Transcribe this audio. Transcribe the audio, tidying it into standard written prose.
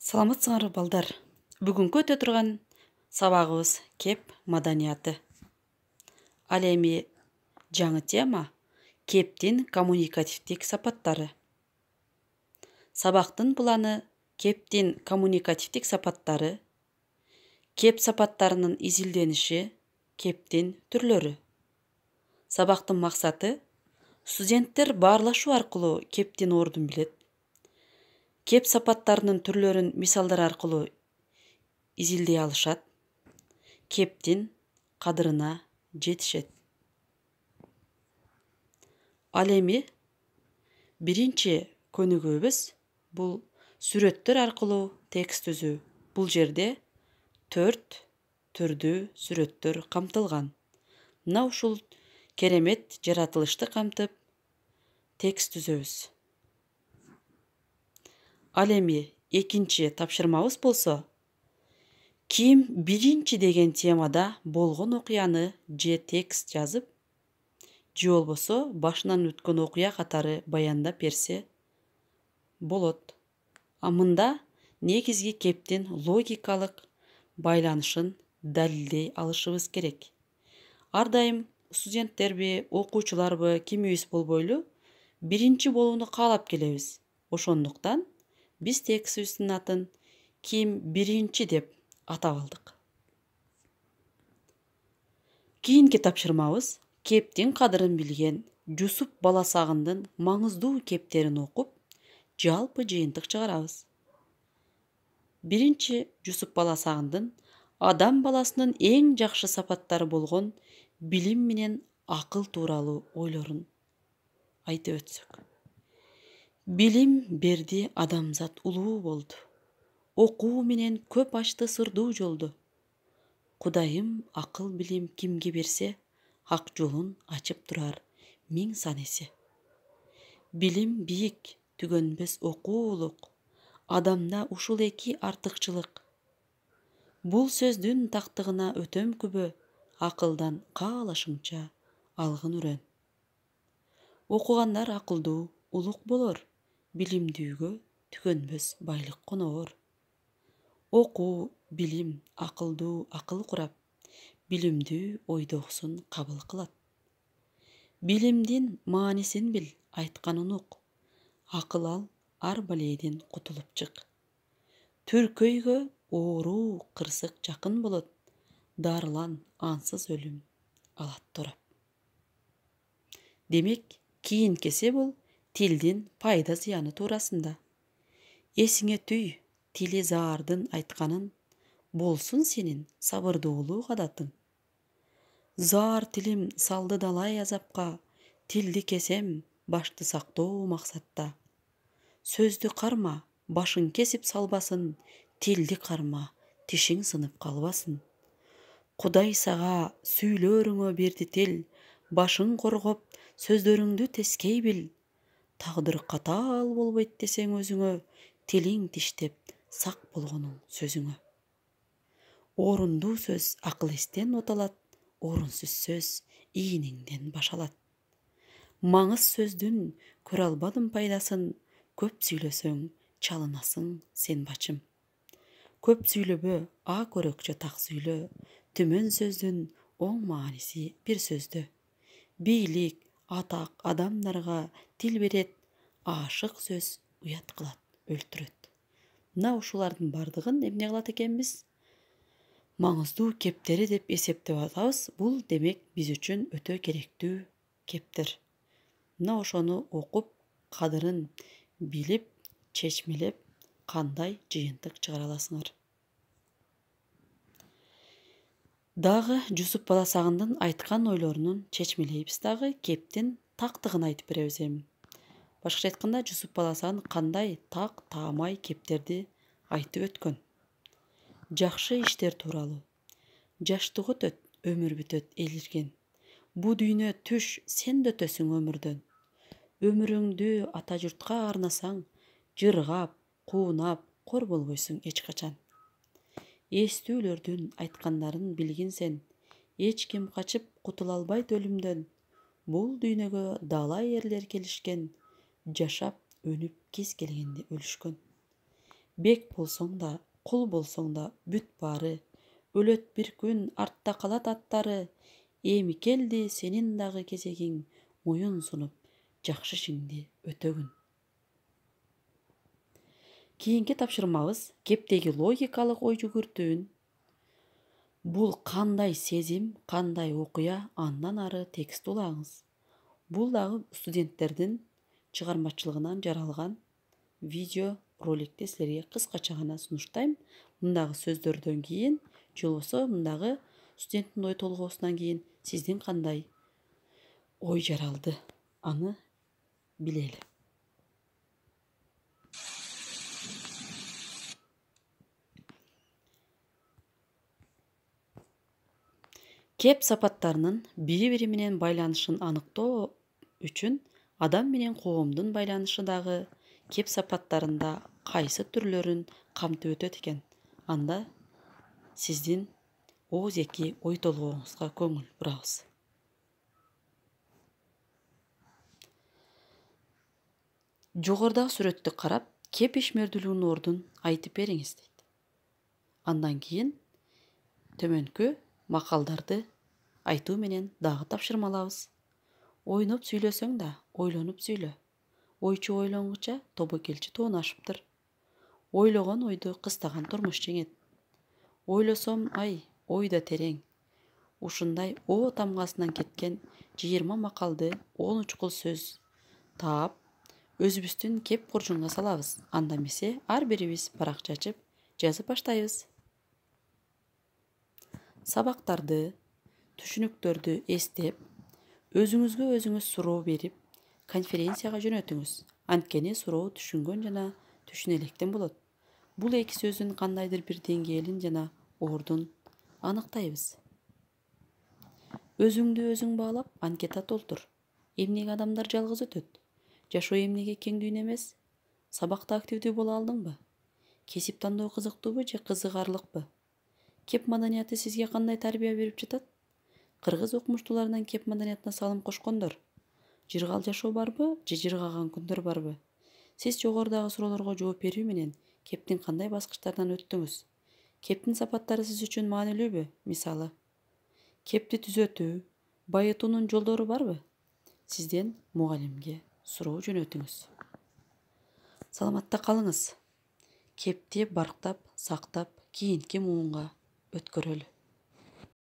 Саламатсыңарбы балдар. Бүгүнкү өтө турган сабагыбыз кеп маданияты. Ал эми жаңы тема кептин коммуникативдик сапаттары. Сабактын планы кептин коммуникативдик сапаттары, кеп сапаттарынын изилдениши, кептин түрлөрү. Сабактын максаты студенттер баарлашуу аркылуу кептин ордун билет. Кеп сапаттарынын түрлөрүн мисалдар аркылуу изилдей алышат. Кептин кадырына жетишет. Ал эми биринчи көнүгүүбүз бул сүрөттөр аркылуу текст түзүү. Бул жерде 4 түрдүү сүрөттөр камтылган. Мына ушул керемет жаратылышты камтып текст түзөбүз. Ал эми экинчи тапшырмабыз болсо, ким биринчи деген темада болгон окуяны же текст жазып, же болбосо башынан өткөн окуя катары баяндап берсе болот. Мында негизги кептин логикалык байланышын далилдей алышыбыз керек. Ар дайым студенттерби, окуучуларбы, кимибиз болбойлу биринчи болууну каалап келебиз. Ошондуктан биз текстибиздин атын ким биринчи деп атап алдык. Кийинки тапшырмабыз кептин кадырын билген Жусуп Баласагындын маңыздуу кептерин окуп, жалпы жыйынтык чыгарабыз. Биринчи Жусуп Баласагындын адам баласынын эң жакшы сапаттары болгон билим менен акыл тууралуу ойлорун айтып өтсөк. Билим берди адамзат улуу болду. Окуу менен көп ачты сырдуу жолду. Кудайым акыл билим кимге берсе, ак жолун ачып турар миң сан эсе. Билим бийик, түгөнбөс окуулук, адамда ушул эки артыкчылык. Бул сөздүн тактыгына өтөм күбө, акылдан каалашыңча алгын үрөн. Окугандар акылдуу, улук болор, билимдүүгө түгөнбөс байлык коноор. Окуу, билим, акылдуу акыл курап, билимдүү ойдогусун кабыл кылат. Билимдин маанисин бил, айтканын ук, акыл ал, ар балейден кутулуп чык. Түркөйгө ооруу, кырсык жакын болот, дарылан ансыз өлүм алат турап. Демек, кийинкиси бул тилдин пайда зыяны туурасында. Эсиңе түй, тили заардын айтканын, болсун сенин сабырдуулуу кадатың. Заар тилим салды далай азапка, тилди кесем, башты сактоо максатта. Сөздү карма, башың кесип салбасын, тилди карма, тишиң сынып калбасын. Кудай сага сүйлөрүңө берди тил, башың коргоп, сөздөрүңдү тескей бил. Тагдыр катаал болбойт десең өзүңө, тилиң тиштеп, сак болгонуң сөзүңө. Орундуу сөз акыл эстен оталат, орунсуз сөз ийниңден баш алат. Маңыз сөздүн көрө албадым пайдасын, көп сүйлөсөң чалынасың сен бачым. Көп сүйлөбө, а көрөкчө так сүйлө, түмөн сөздүн оң мааниси бир сөздө. Бийлик, атак адамдарга тил берет, ашык сөз уят кылат, өлтүрөт. Мына ушулардын бардыгын эмне кылат экенбиз? Маңыздуу кептери деп эсептеп атабыз. Бул демек биз үчүн өтө керектүү кептер. Мына ошону окуп, кадырын билип, чечмелеп, кандай жыйынтык чыгара аласыңар. Дагы Жусуп Баласагындын айткан ойлорунун чечмелейбиз дагы, кептин тактыгын айтып беребиз эми. Башкача айтканда, Жусуп Баласагын кандай так таамай кептерди айтып өткөн. Жакшы иштер тууралуу. Жаштык өтөт, өмүр бүтөт элирген. Бу дүйнө түш, сен да өтөсүң өмүрдөн. Өмүрүңдү ата журтка арнасаң, жыргап, куунап, кор болбойсуң эч качан. Эстүүлөрдүн айткандарын билгин сен, эч ким качып кутула албайт өлүмдөн. Бул дүйнөгө далай эрлер келишкен, жашап, өнүп кез келгенде өлүшкөн. Бек болсоң да, кул болсоң да бүт бары. Өлөт бир күн, артта калат аттары. Эми келди сенин дагы кезегиң, моюн сунуп, жакшы ишиңди өтөгүн. Кийинки тапшырмабыз кептеги логикалык ой жүгүртүүн. Бул кандай сезим, кандай окуя, андан ары текст улаңыз. Бул дагы студенттердин чыгармачылыгынан жаралган видео роликти силерге кыскача гана сунуштайм. Мындагы сөздөрдөн кийин, же болбосо мындагы студенттин ой толгоосунан кийин сиздин кандай ой жаралды, аны билели. Кеп сапаттарынын бири-бири менен байланышын аныктоо үчүн адам менен коомдун байланышы дагы кеп сапаттарында кайсы түрлөрүн камтып өтөт экен. Анда сиздин оозеки ой толгооңузга көңүл бурабыз. Жогорудагы сүрөттү карап, кеп ишмердүүлүгүнүн ордун айтып бериңиз дейт. Андан кийин төмөнкү макалдарды айтуу менен дагы тапшырмалабыз. Ойноп сүйлөсөң да, ойлонуп сүйлө. Ойчу ойлонгуча, тобокелчи тоон ашыптыр. Ойлогон ойду кыстаган турмуш жеңет. Ойлосом, ай, ой да терең. Ушундай о тамгасынан кеткен 20 макалды 10 учкул сөз таап, өзүбүздүн кеп куржунга салабыз. Анда эмесе ар бирибиз баракча ачып жазып баштайбыз. Сабактарды, түшүнүктөрдү эстеп, өзүңүзгө өзүңүз суроо берип, конференцияга жөнөтүңүз. Анткени суроо түшүнгөн жана түшүнө электен болот. Бул эки сөздүн кандайдыр бир деңгээлин жана ордун аныктайбыз. Өзүңдү өзүң баалап, анкета толтур. Эмнеге адамдар жалгыз өтөт? Жашоо эмнеге кең дүйнө эмес? Сабакта активдүү боло алдыңбы? Кесип тандоо кызыктуубу же кызыгарлыкпы? Кеп маданияты сизге кандай тарбия берип жатат? Кыргыз окумуштууларынан кеп маданиятына салым кошкондор. Жыргал жашоо барбы же жыргаган күндөр барбы? Сиз жогорудагы суроолорго жооп берүү менен кептин кандай баскычтардан өттүңүз? Кептин сапаттары сиз үчүн маанилүүбү? Мисалы, кепти түзөтүү, байытуунун жолдору барбы? Сизден мугалимге суроо жөнөтүңүз. Саламатта калыңыз. Кепти барктап, сактап, кийинки муунга өткөрөлү.